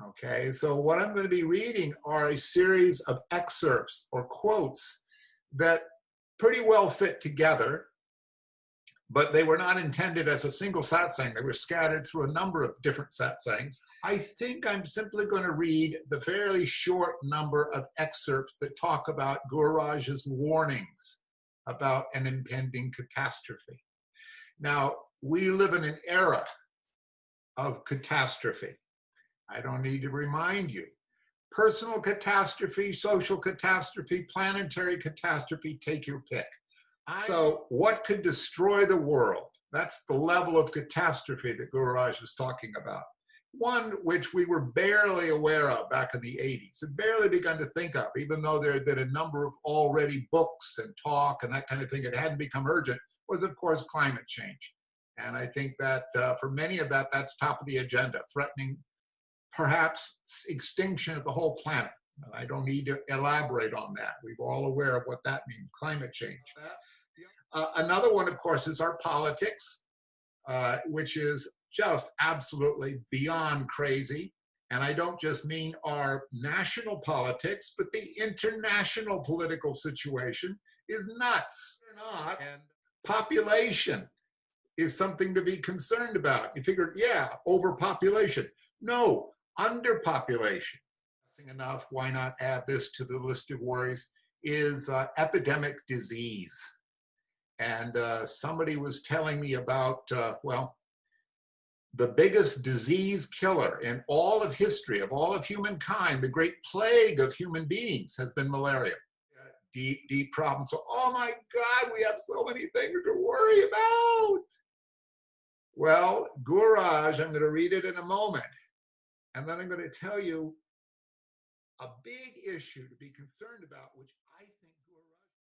Okay, so what I'm going to be reading are a series of excerpts or quotes that pretty well fit together, but they were not intended as a single satsang. They were scattered through a number of different satsangs. I think I'm simply going to read the fairly short number of excerpts that talk about Gururaj's warnings about an impending catastrophe. Now, we live in an era of catastrophe. I don't need to remind you. Personal catastrophe, social catastrophe, planetary catastrophe, take your pick. So what could destroy the world? That's the level of catastrophe that Gururaj is talking about. One which we were barely aware of back in the 80s, had barely begun to think of, even though there had been a number of already books and talk and that kind of thing. It hadn't become urgent, was of course climate change. And I think that for many of that's top of the agenda, threatening perhaps extinction of the whole planet. I don't need to elaborate on that. We're all aware of what that means, climate change. Another one, of course, is our politics, which is just absolutely beyond crazy. And I don't just mean our national politics, but the international political situation is nuts. And population is something to be concerned about. You figure, yeah, overpopulation. No, underpopulation. Enough, why not add this to the list of worries, is epidemic disease. And somebody was telling me about, well, the biggest disease killer in all of history, of all of humankind, the great plague of human beings has been malaria. Deep, deep problem. So, oh my God, we have so many things to worry about. Well, Gururaj, I'm going to read it in a moment. And then I'm going to tell you a big issue to be concerned about, which I think